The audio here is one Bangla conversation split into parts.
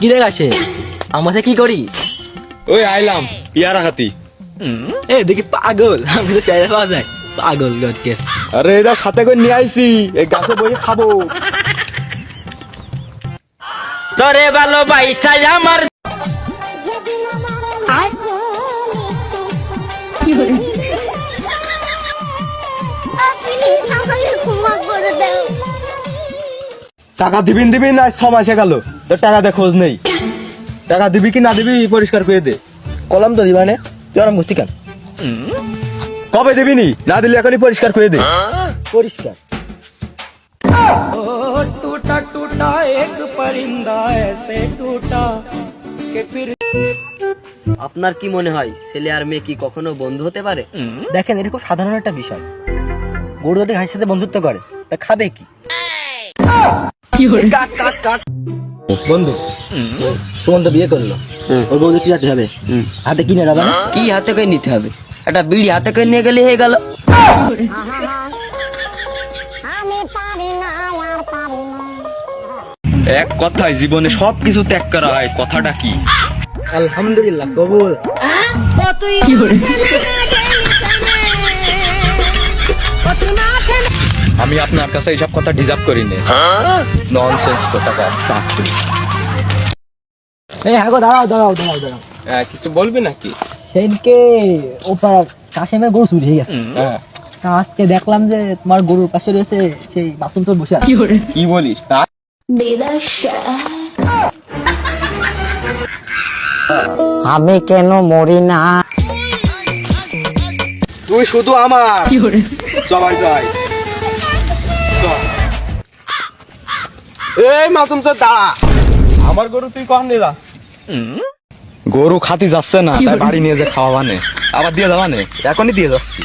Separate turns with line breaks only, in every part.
কি রে আসে আমাকে কি করি?
ওই আইলাম পিয়ারা হাতি।
এ দেখি পাগল, আমি তো পেয়ারা পাওয়া যায় পাগল গদকে।
আরে এটা সাথে করে নিয়ে আইছি, এই গাছে বসে খাবো।
তোরে ভালোবাসা আমার
টাকা দিবিন দিবি না 6 মাসে গেল তোর টাকা দে, খোঁজ নেই। টাকা দিবি কি না দিবি পরিষ্কার করে দে।
কলম তো দিবানে তুই আর মুস্তি কেন?
কবে দিবি নি? না দিলে এখনই পরিষ্কার করে দে।
পরিষ্কার
टूटा टूटा एक परिंदा ऐसे टूटा कि फिर।
আপনার কি মনে হয় ছেলে আর মেয়ে কি কখনো বন্ধু হতে পারে? দেখেন এটা খুব সাধারণ একটা বিষয়। গরু যদি ঘাসের সাথে বন্ধুত্ব করে তা খাবে কি? কাট কাট কাট। বন্ধু সুমন তো বিয়ে করলো, ওর বউ কি যেতে হবে? হাতে কিনে যাবে না?
কি হাতে করে নিতে হবে? একটা বিড়ি হাতে করে নিয়ে গেলে হয়ে গেল।
এক কথায় জীবনে সবকিছু ত্যাগ করা হয়, কথাটা কি?
আলহামদুলিল্লাহ কবুল।
আমি আপনার কাছে এইসব কথা ডিজার্ভ করি না। ননসেন্স কথাকার।
এই হ্যাঁ গো, দাঁড়াও দাঁড়াও দাঁড়াও দাঁড়াও।
কিছু বলবি নাকি?
সেদিনকে ওপার কাশেমের গরু চুরি হয়ে গেছে। তা আজকে দেখলাম যে তোমার গরুর পাশে রয়েছে সেই মাসুম তোর বসে আছে।
কি বলিস? তা
আমি কেন মরি না?
তুই শুধু আমার সবাই যাই। এই মাসুম স্যার দাঁড়া, আমার গরু তুই কখন নিয়ে যাস? গরু খাতি যাচ্ছে না, তাই বাড়ি নিয়ে যে খাওয়া বানে আবার দিয়ে যাওয়া নে, এখনই দিয়ে যাচ্ছি।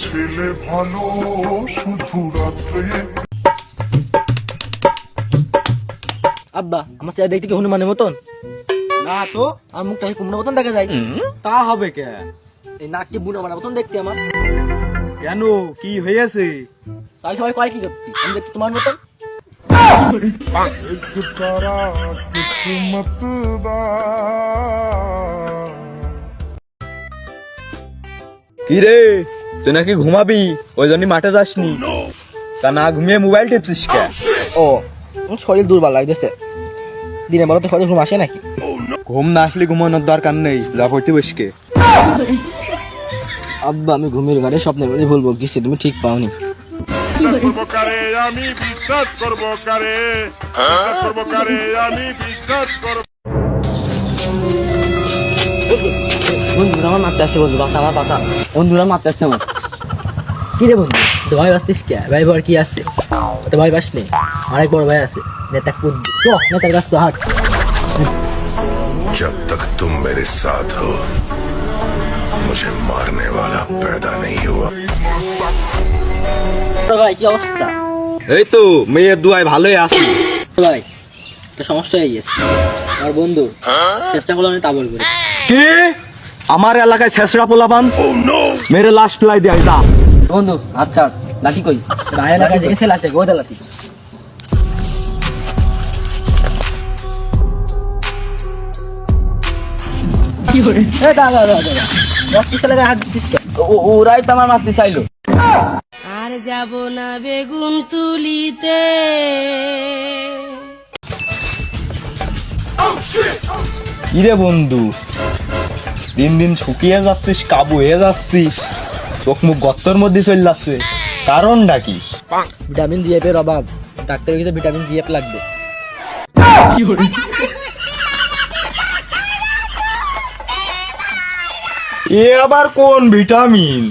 ছেলে ভালো শুধু রাত্রে।
আব্বা আমার ছেলে দেখতে কি হনুমানের মতন?
না তো,
আর মুখটা কুমড়োর মতন দেখা যায়।
তা হবে কে?
এই নাকটি বুনো বানার মতন দেখতে আমার।
কেন, কি হয়েছে?
তাই সবাই কয় কি করতি? আমি দেখছি তোমার মতন।
তারা কিসমত দা।
কি রে, তুই নাকি ঘুমাবি ওই জন্য মাঠে যাসনি? তা না ঘুমিয়ে মোবাইল টিপছিস কে?
ও আমার শরীর দুর্বল লাগতেছে। দিনে বলো তো শরীর ঘুম আসে নাকি?
ঘুম না আসলে ঘুমানোর দরকার নেই, যা পড়তে বসকে।
আব্বা আমি ঘুমের ঘরে স্বপ্নের মধ্যে ভুল বকছি, তুমি ঠিক পাওনি।
কারে আমি বিশ্বাস করবো কারে, বিশ্বাস করবো কারে আমি বিশ্বাস করবো।
বন্ধুরা আমার মারতে আসছে, বন্ধু বাসা আমার বাসা। বন্ধুরা মারতে আসছে আমার। কি রে বন্ধু, তো ভাই বাসতিস কে? ভাই বড় কি আছে? তো ভাই বাস নেই, আরেক বড় ভাই আছে নেতা কুদ। তো নেতার কাছ তো হাট।
जब तक तुम मेरे साथ हो मुझे मारने वाला पैदा नहीं हुआ।
তো ভাই কি অবস্থা?
এই তো মেয়ের দুয়ায় ভালোই আছি।
তো ভাই একটা সমস্যা হয়ে গেছে। আমার বন্ধু চেষ্টা করলাম তা বলবো।
কি আমার এলাকায় শেষরা পোলাপান মেরে লাশ ফেলাই দেয়? যা
বন্ধু আচ্ছা লাঠি কই? ভাই এলাকায় যে ছেলে আছে গোদা লাঠি। কি করে? এ দাদা দাদা দাদা রক্ত ছেলেকে হাত দিছিস কেন?
ওরাই তো আমার মারতে চাইলো।
আর যাব না বেগুন তুলিতে।
কিরে বন্ধু, দিন দিন শুকিয়ে যাচ্ছিস, কাবু হয়ে যাচ্ছিস, চোখ মুখ গর্তর মধ্যে চলে যাচ্ছে, কারণটা কি?
ভিটামিন জিএফ এর অভাব। ডাক্তার কাছে ভিটামিন জিএফ লাগবে।
এ আবার কোন ভিটামিন?